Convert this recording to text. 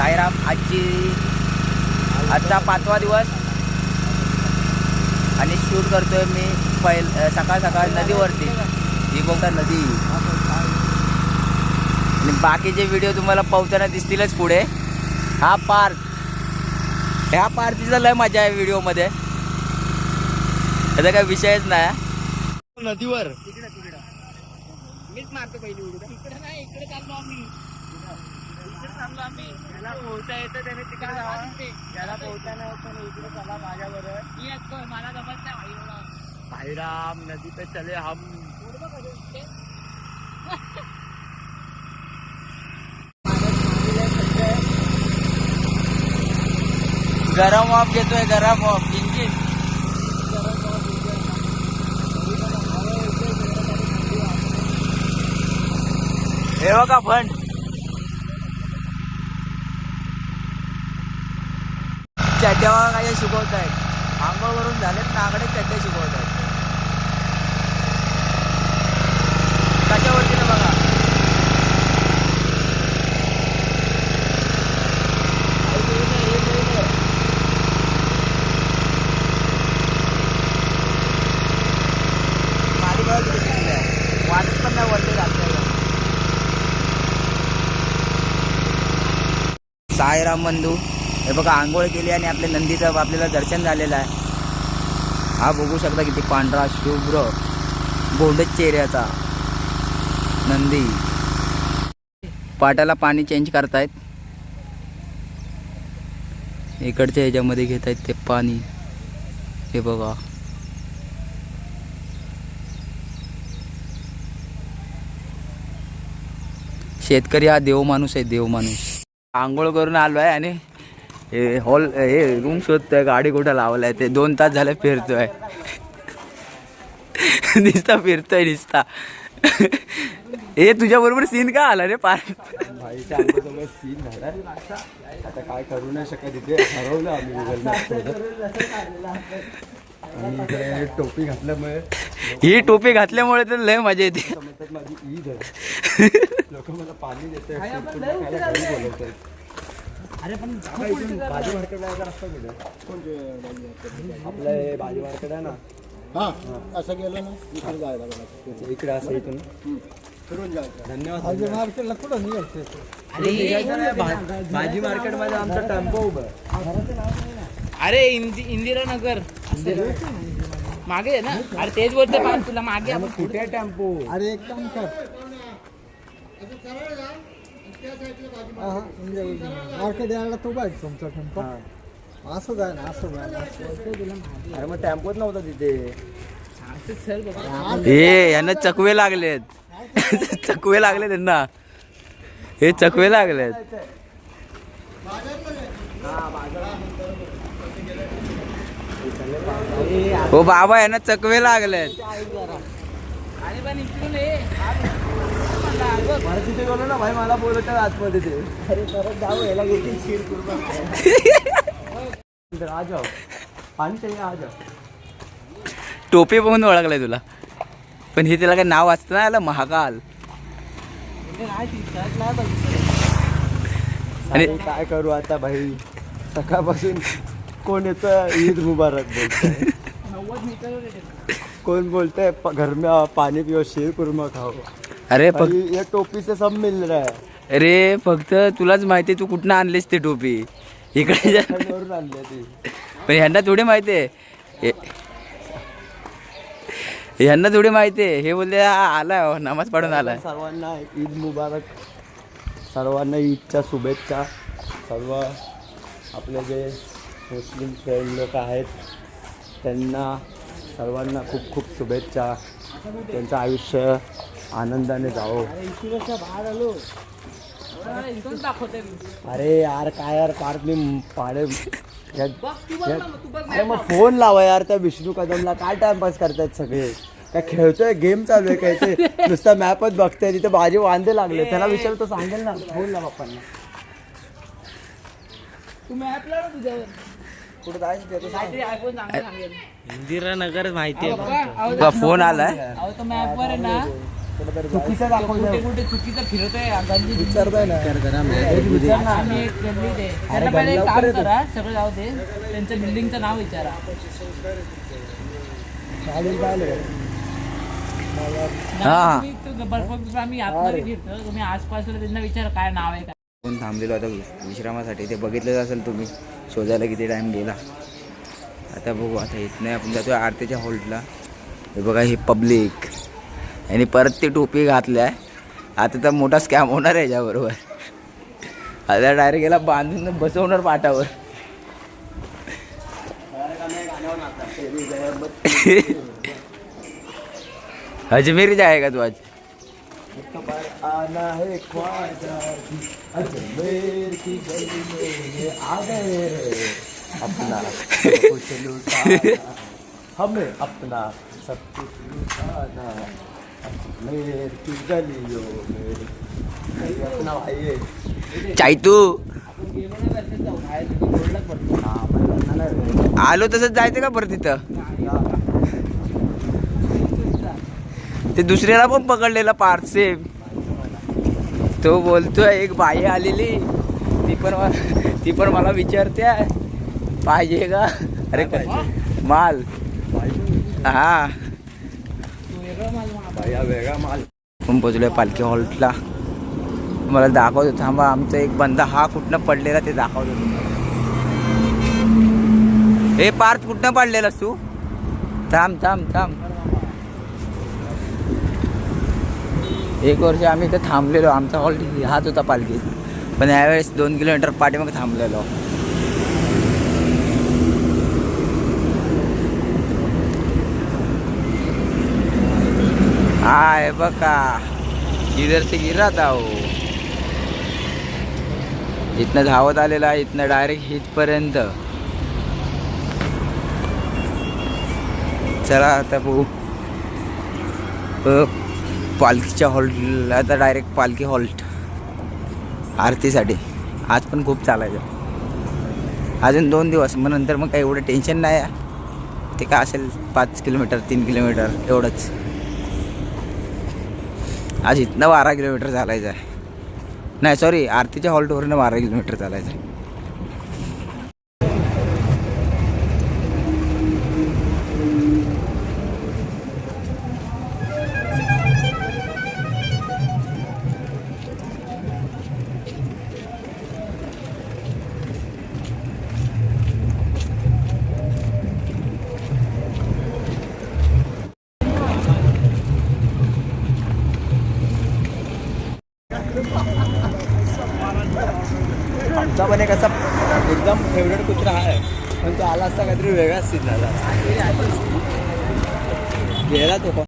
साईराम आजचा 5वा दिवस आणि शूट करतोय मी सकाळ नदीवरती, ही बघता नदी. आणि बाकीचे व्हिडिओ तुम्हाला पावताना दिसतीलच पुढे. हा पार्क, ह्या पार्कचा लय मजा आहे व्हिडिओ मध्ये, त्याचा काही विषयच नाही. नदीवर मीच मारतो पहिली उडी. इकडे नाही, इकडे चाललो आम्ही. त्याला पोहता येतं त्याने तिकडे जावा, त्याला पोहता नाही येत त्याने इकडे चला माझ्याबरोबर. मला जमत नाही भाईराम नदी पे चले हम. गरम वाफ घेतोय, गरम वाफ इंजिन. हे बघा फंड, चड्ड्या काय शिकवत आहेत. आंघोळ करून झालेत नागडे चड्ड्या शिकवत आहेत. त्याच्यावरती ना बघा, वाटत पण नाही वरती जात. साईराम बंधू हे बघा आंघोळ केली आणि आपल्या नंदीचं आपल्याला दर्शन झालेलं आहे. हा बघू शकता किती पांढरा शुभ्र गोंडच चेहऱ्याचा नंदी. पाटाला पाणी चेंज करतायत, इकडच्या ह्याच्यामध्ये घेत आहेत ते पाणी. हे बघा शेतकरी हा देव माणूस आहे, देव माणूस. आंघोळ करून आलोय आणि हे रूम शोधतोय, गाडी कुठं लावलाय ते 2 तास झाले फिरतोय. दिसता फिरतोय दिसता. हे तुझ्या बरोबर सीन का आला रे पार्क? भाईच्या आमच्यासोबत सीन झाला, आता काय करू नाही शकत. इथे हरवलं आम्ही गुगल मॅप. आणि इकडे टोपी घातल्यामुळे, ही टोपी घातल्यामुळे तर लय मजा येते. समजतात माझी ईद आहे. लोक मला पाणी देते, बोलवतात. अरे पण भाजी मार्केट जायचा रस्ता कुठे? आपलं हे भाजी मार्केट आहे ना, हा असं गेलं ना इकडे जायला बघा, इकडे असं इथून फिरून जायचं. धन्यवाद. भाजी मार्केटला कुठं निघायचं? भाजी मार्केट मध्ये आमचा टेम्पो उभा आहे. अरे इंदिरा नगर मागे आहे ना. अरे तेच बोलते पाच तुला मागे. आपण कुठे टेम्पो? अरे एक काम कर, मार्केट यायला तो बाईक तुमचा टेम्पो असं जाय ना, असं जाय. अरे मग टेम्पोच नव्हता तिथे. हे यांना चकवे लागलेत. चकवे लागले त्यांना, हे चकवे लागलेत. हो बाबा यांना चकवे लागलेत. मला तिथे गेलो ना भाई, मला बोलवतात आतमध्ये ते. अरे परत जाऊ, याला घेतील शीर कुर्मा. आ जाओ, पाणी चाहिए आ जाओ. टोपी बघून ओळखलाय तुला, पण हे त्याला काय नाव वाचतं ना, याला महाकाल. आणि काय करू आता भाई, सकाळपासून कोण येतं ईद मुबारक बोलतंय, कोण बोलतंय घर में पाणी पिओ शीर कुर्मा खाओ. अरे फक्त ये टोपी से सब मिल रहा है. अरे फक्त तुलाच माहिती तू कुठनं आणलीस ती टोपी. इकडे वरून आणली ती. पण ह्यांना थोडी माहिती आहे, ह्यांना थोडी माहिती आहे. हे बोलले आलाय नमाज पढून आलाय. सर्वांना ईद मुबारक, सर्वांना ईदच्या शुभेच्छा. सर्व आपले जे मुस्लिम फ्रेंड लोक आहेत त्यांना सर्वांना खूप खूप शुभेच्छा. त्यांचं आयुष्य आनंदाने जावो. अरे यार काय यार, पार्क मी पाडे. अरे मग फोन लावा यार त्या विष्णू कदमला. काय टाइमपास करतायत सगळे? काय खेळतोय, गेम चालू आहे काय ते? नुसता मॅपच बघतोय, तिथे बाजी वांदे लागले. त्याला विचारतो सांगेल ना, फोन लावा पप्पांना. तू मॅप लाव तुझ्यावर कुठे जायचं? इंदिरा नगर माहिती आहे. फोन आलाय. मॅपवर आहे ना, कुठेतरी चुकीचं दाखवलं कुठे चुकीचं फिरतोय गल्ली विचारताय ना आम्ही एक गल्ली ते त्यांना पहिले एक काम करा सगळं जाऊ दे त्यांच्या बिल्डिंगचं नाव विचारा चालेल चालेल हा. बर्फ आम्ही आतमध्ये फिरतो तुम्ही आसपासला त्यांना विचारा काय नाव आहे काय आपण थांबलेलो आता विश्रामासाठी. ते बघितलंच असेल तुम्ही शोधायला किती टाईम गेला. आता बघू आता इथनं आपण जातो आरतीच्या हॉल्टला. हे बघा ही पब्लिक आणि परत ती टोपी घातली आहे. आता तर मोठा स्कॅम होणार आहे याच्याबरोबर. आता डायरेक्ट याला बांधून बसवणार पाटावर. अजमेर जाएगा तू आज? आना है ख्वाजा अजमेर की गली में ये आ गए अपना सब कुछ लुटाना हमें अपना सब कुछ लुटाना अजमेर की गलियों में अपना भाई है चायतू आलो तसंच जायचं का परत तिथं? ते दुसऱ्याला पण पकडलेला पार्सेल. तो बोलतोय एक बाई आलेली ती पण मला विचारते पाहिजे का. अरे माल हा वेगळा माल. आपण पोचलोय पालखी हॉल्टला. मला दाखवतो थांबा. आमचा एक बंदा हा कुठनं पडलेला ते दाखवतो. हे पार्थ कुठनं पडलेलास तू? थांब थांब थांब. एक वर्ष आम्ही इथं थांबलेलो. आमचा हॉल्ट हाच होता पालखी. पण यावेळेस 2 किलोमीटर पाठीमागे थांबलेलो. हाय बघा इधर से गिरा था वो. इथनं धावत आलेला आहे. इथनं डायरेक्ट इथपर्यंत. चला आता बघू पालखीच्या हॉल्टला. आता डायरेक्ट पालखी हॉल्ट आरतीसाठी. आज पण खूप चालायचं. अजून 2 दिवस मग नंतर मग काही एवढं टेन्शन नाही आहे. ते काय असेल 5 किलोमीटर 3 किलोमीटर एवढंच. आज इथनं 12 किलोमीटर चालायचं आहे. नाही सॉरी आरतीच्या हॉल्टवरनं 12 किलोमीटर चालायचं आहे. आमचा पण एक असा एकदम फेवरेट कुत्रा आहे. पण तो आला असता काहीतरी वेगळाच सीन झाला. गेला तो पण.